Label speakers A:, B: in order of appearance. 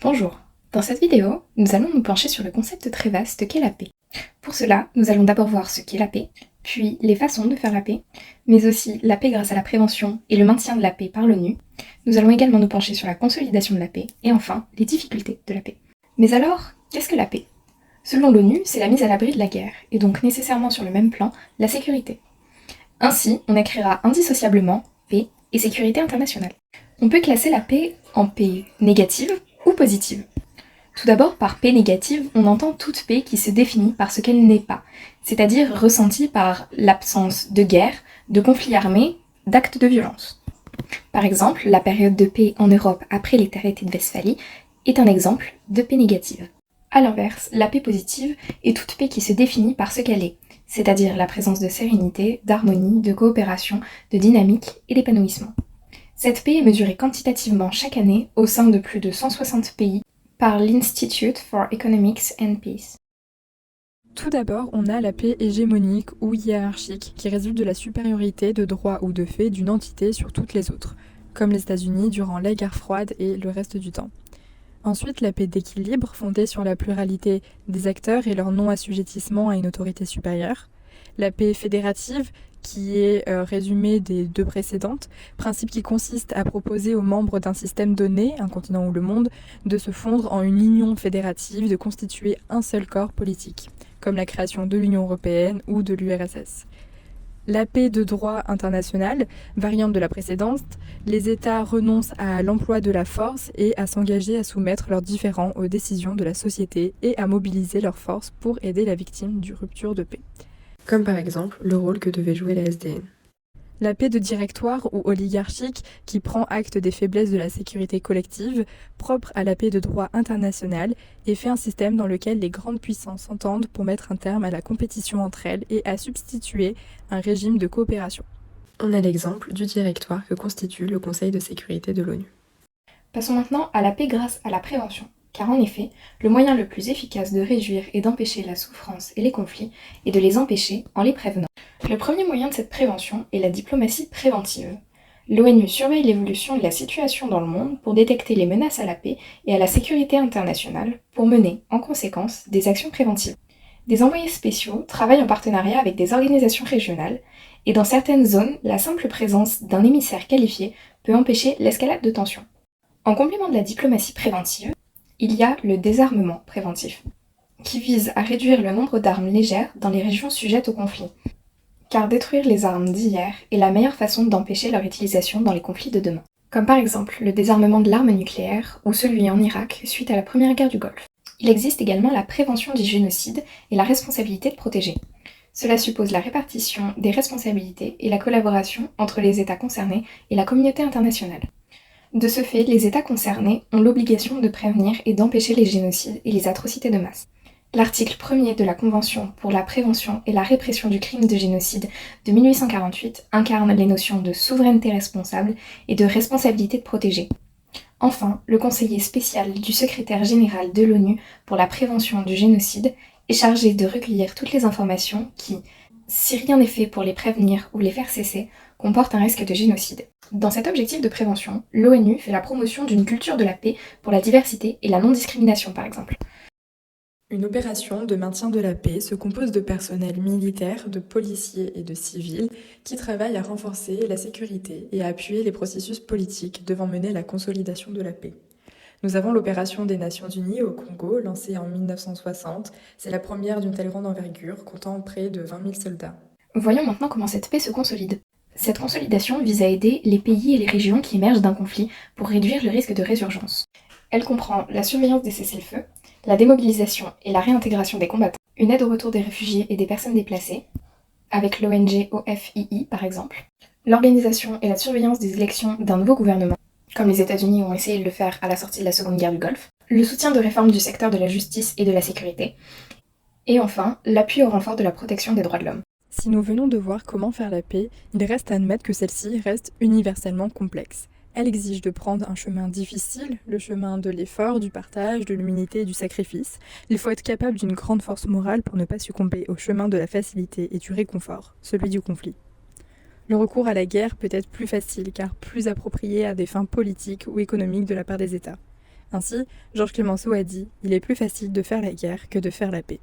A: Bonjour, dans cette vidéo, nous allons nous pencher sur le concept très vaste qu'est la paix. Pour cela, nous allons d'abord voir ce qu'est la paix, puis les façons de faire la paix, mais aussi la paix grâce à la prévention et le maintien de la paix par l'ONU. Nous allons également nous pencher sur la consolidation de la paix, et enfin, les difficultés de la paix. Mais alors, qu'est-ce que la paix ? Selon l'ONU, c'est la mise à l'abri de la guerre, et donc nécessairement sur le même plan, la sécurité. Ainsi, on écrira indissociablement paix et sécurité internationale. On peut classer la paix en paix négative ou positive. Tout d'abord, par paix négative, on entend toute paix qui se définit par ce qu'elle n'est pas, c'est-à-dire ressentie par l'absence de guerre, de conflits armés, d'actes de violence. Par exemple, la période de paix en Europe après les traités de Westphalie est un exemple de paix négative. A l'inverse, la paix positive est toute paix qui se définit par ce qu'elle est, c'est-à-dire la présence de sérénité, d'harmonie, de coopération, de dynamique et d'épanouissement. Cette paix est mesurée quantitativement chaque année au sein de plus de 160 pays par l'Institute for Economics and Peace.
B: Tout d'abord, on a la paix hégémonique ou hiérarchique qui résulte de la supériorité de droit ou de fait d'une entité sur toutes les autres, comme les États-Unis durant la guerre froide et le reste du temps. Ensuite, la paix d'équilibre fondée sur la pluralité des acteurs et leur non-assujettissement à une autorité supérieure. La paix fédérative qui est résumée des deux précédentes, principe qui consiste à proposer aux membres d'un système donné, un continent ou le monde, de se fondre en une union fédérative, de constituer un seul corps politique, comme la création de l'Union européenne ou de l'URSS. La paix de droit international, variante de la précédente, les États renoncent à l'emploi de la force et à s'engager à soumettre leurs différends aux décisions de la société et à mobiliser leurs forces pour aider la victime d'une rupture de paix.
C: Comme par exemple le rôle que devait jouer la SDN.
B: La paix de directoire ou oligarchique qui prend acte des faiblesses de la sécurité collective, propre à la paix de droit international, et fait un système dans lequel les grandes puissances s'entendent pour mettre un terme à la compétition entre elles et à substituer un régime de coopération.
C: On a l'exemple du directoire que constitue le Conseil de sécurité de l'ONU.
A: Passons maintenant à la paix grâce à la prévention, car en effet, le moyen le plus efficace de réduire et d'empêcher la souffrance et les conflits est de les empêcher en les prévenant. Le premier moyen de cette prévention est la diplomatie préventive. L'ONU surveille l'évolution de la situation dans le monde pour détecter les menaces à la paix et à la sécurité internationale pour mener, en conséquence, des actions préventives. Des envoyés spéciaux travaillent en partenariat avec des organisations régionales et dans certaines zones, la simple présence d'un émissaire qualifié peut empêcher l'escalade de tensions. En complément de la diplomatie préventive, il y a le désarmement préventif, qui vise à réduire le nombre d'armes légères dans les régions sujettes au conflit. Car détruire les armes d'hier est la meilleure façon d'empêcher leur utilisation dans les conflits de demain. Comme par exemple le désarmement de l'arme nucléaire ou celui en Irak suite à la première guerre du Golfe. Il existe également la prévention du génocide et la responsabilité de protéger. Cela suppose la répartition des responsabilités et la collaboration entre les États concernés et la communauté internationale. De ce fait, les États concernés ont l'obligation de prévenir et d'empêcher les génocides et les atrocités de masse. L'article 1er de la Convention pour la prévention et la répression du crime de génocide de 1848 incarne les notions de souveraineté responsable et de responsabilité de protéger. Enfin, le conseiller spécial du secrétaire général de l'ONU pour la prévention du génocide est chargé de recueillir toutes les informations qui, si rien n'est fait pour les prévenir ou les faire cesser, comportent un risque de génocide. Dans cet objectif de prévention, l'ONU fait la promotion d'une culture de la paix pour la diversité et la non-discrimination par exemple.
C: Une opération de maintien de la paix se compose de personnel militaire, de policiers et de civils qui travaillent à renforcer la sécurité et à appuyer les processus politiques devant mener la consolidation de la paix. Nous avons l'opération des Nations Unies au Congo, lancée en 1960. C'est la première d'une telle grande envergure, comptant près de 20 000 soldats.
A: Voyons maintenant comment cette paix se consolide. Cette consolidation vise à aider les pays et les régions qui émergent d'un conflit pour réduire le risque de résurgence. Elle comprend la surveillance des cessez-le-feu, la démobilisation et la réintégration des combattants, une aide au retour des réfugiés et des personnes déplacées, avec l'ONG OFII par exemple, l'organisation et la surveillance des élections d'un nouveau gouvernement, comme les États-Unis ont essayé de le faire à la sortie de la Seconde Guerre du Golfe, le soutien de réformes du secteur de la justice et de la sécurité, et enfin, l'appui au renfort de la protection des droits de l'homme.
B: Si nous venons de voir comment faire la paix, il reste à admettre que celle-ci reste universellement complexe. Elle exige de prendre un chemin difficile, le chemin de l'effort, du partage, de l'humilité et du sacrifice. Il faut être capable d'une grande force morale pour ne pas succomber au chemin de la facilité et du réconfort, celui du conflit. Le recours à la guerre peut être plus facile car plus approprié à des fins politiques ou économiques de la part des États. Ainsi, Georges Clemenceau a dit « Il est plus facile de faire la guerre que de faire la paix ».